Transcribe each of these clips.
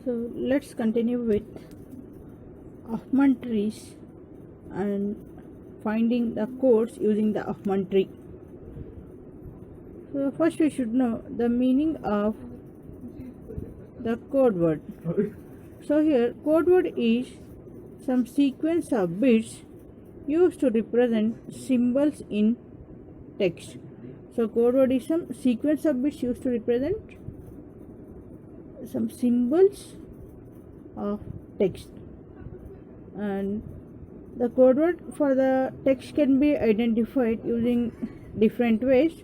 So let's continue with Huffman trees and finding the codes using the Huffman tree. So first we should know the meaning of the code word. So here code word is some sequence of bits used to represent symbols in text. So code word is some sequence of bits used to represent some symbols of text, and the code word for the text can be identified using different ways.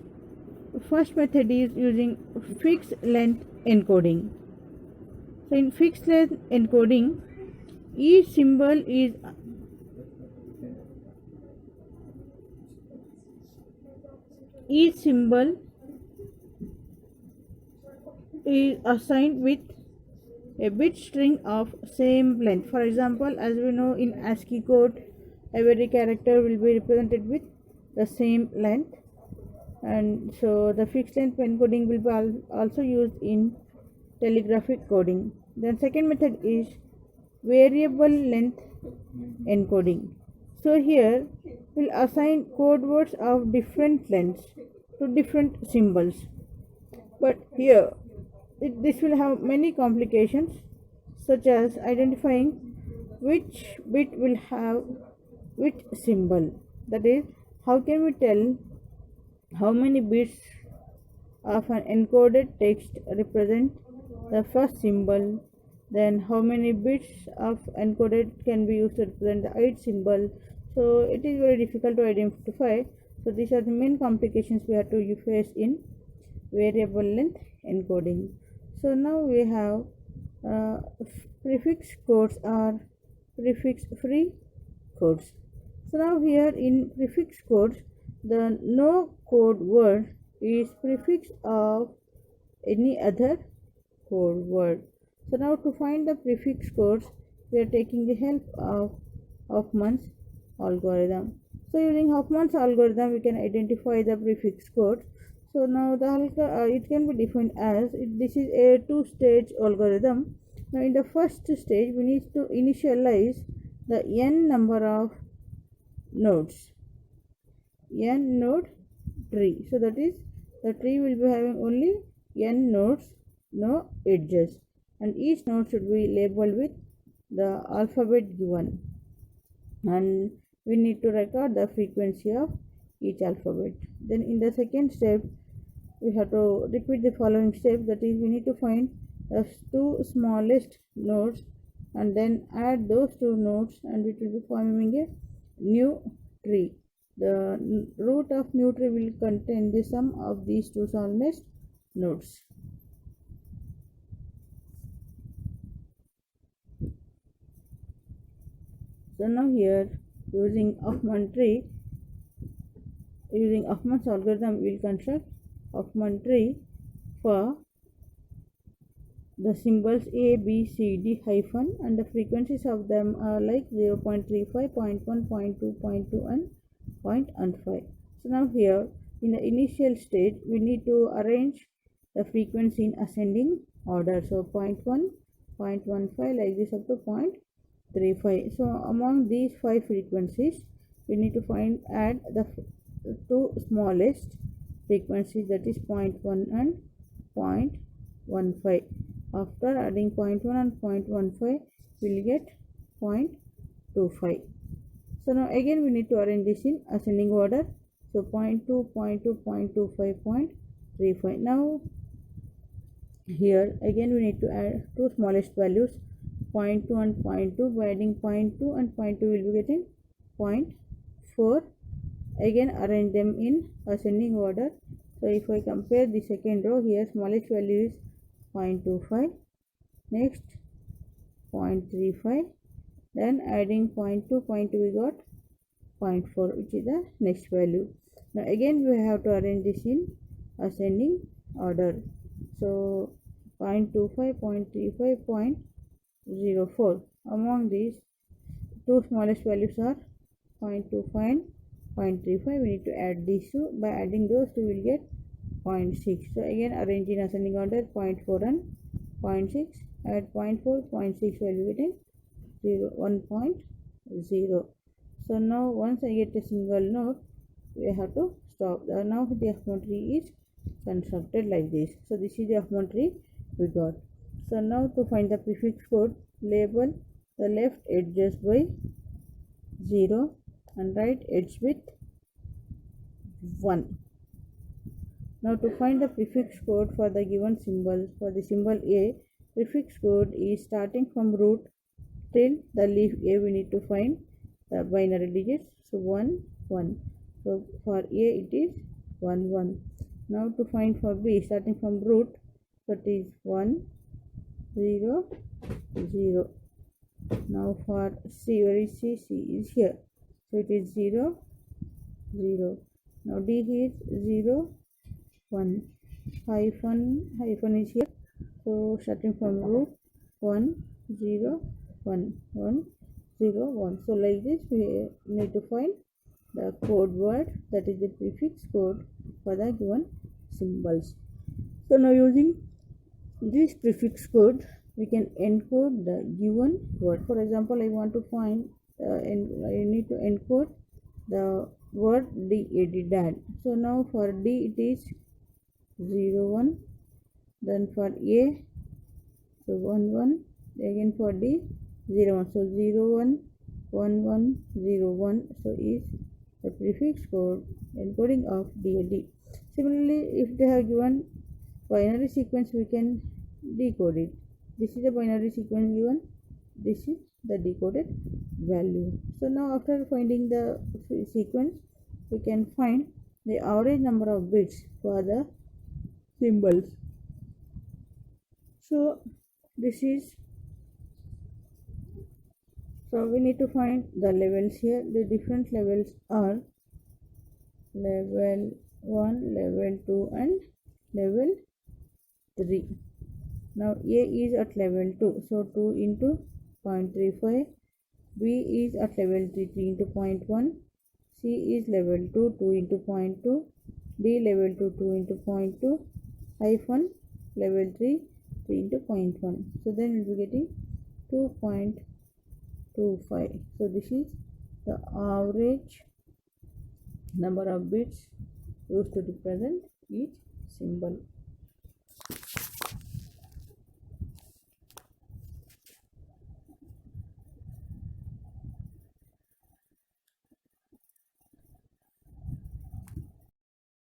The first method is using fixed length encoding. So in fixed length encoding, each symbol is assigned with a bit string of same length. For example, as we know in ASCII code, every character will be represented with the same length, and so the fixed length encoding will be also used in telegraphic coding. Then second method is variable length encoding. So here we'll assign code words of different lengths to different symbols, but here this will have many complications, such as identifying which bit will have which symbol. That is, how can we tell how many bits of an encoded text represent the first symbol, then how many bits of encoded can be used to represent the eighth symbol. So it is very difficult to identify. So these are the main complications we have to face in variable length encoding. So now we have prefix codes or prefix free codes. So now here in prefix codes, the no code word is prefix of any other code word. So now to find the prefix codes, we are taking the help of Huffman's algorithm. So using Huffman's algorithm, we can identify the prefix codes. So now it can be defined as this is a two-stage algorithm. Now in the first stage, we need to initialize the n number of nodes, n node tree. So that is, the tree will be having only n nodes, no edges, and each node should be labeled with the alphabet given, and we need to record the frequency of each alphabet. Then in the second step, we have to repeat the following steps. That is, we need to find the two smallest nodes and then add those two nodes, and it will be forming a new tree. The root of new tree will contain the sum of these two smallest nodes. So now here, using Huffman's algorithm, we will construct Huffman tree for the symbols A, B, C, D hyphen, and the frequencies of them are like 0.35, 0.1, 0.2, 0.2 and 0.15. So now here in the initial stage, we need to arrange the frequency in ascending order. So 0.1, 0.15 like this up to 0.35. So among these five frequencies, we need to add the two smallest frequencies, that is 0.1 and 0.15. After adding 0.1 and 0.15, we will get 0.25. So now again we need to arrange this in ascending order. So 0.2, 0.2, 0.25, 0.35. Now here again we need to add two smallest values, 0.2 and 0.2. By adding 0.2 and 0.2, we will be getting 0.4. Again arrange them in ascending order. So if I compare the second row, here smallest value is 0.25, next 0.35, then adding 0.2, we got 0.4, which is the next value. Now again we have to arrange this in ascending order. So 0.25, 0.35, 0.04. Among these, two smallest values are 0.25 and 0.35. We need to add these two. By adding those two, we will get 0.6. So again arrange in ascending order 0.4 and 0.6, add 0.4, 0.6 will be getting 1.0. So now once I get a single node, we have to stop. Now the Huffman tree is constructed like this. So this is the Huffman tree we got. So now to find the prefix code, label the left edges by 0 and right edge with 1. Now to find the prefix code for the given symbol, for the symbol A, prefix code is starting from root till the leaf A. We need to find the binary digits. So 1 1. So for A it is 1 1. Now to find for B, starting from root, that is 1 0 0. Now for C, where is C? C is here. So it is 0 0. Now D is 0 1. Hyphen is here. So starting from root 1 0 1 1 0 1. So like this we need to find the code word, that is the prefix code for the given symbols. So now using this prefix code we can encode the given word. For example, I want to find and I need to encode the word dad. So now for D it is 0 1, then for A so 1 1, again for D 0 1. So 0 1 1 1 0 1. So is the prefix code encoding of DAD. Similarly, if they have given binary sequence, we can decode it. This is the binary sequence given, this is the decoded value. So now after finding the sequence, we can find the average number of bits for the symbols. So this is, so we need to find the levels here. The different levels are level 1, level 2 and level 3. Now A is at level 2, so 2 into 0.35. B is at level 3, 3 into 0.1. C is level 2, 2 into 0.2. D level 2, 2 into 0.2. Hyphen level 3, 3 into 0.1. So then we'll be getting 2.25. So this is the average number of bits used to represent each symbol.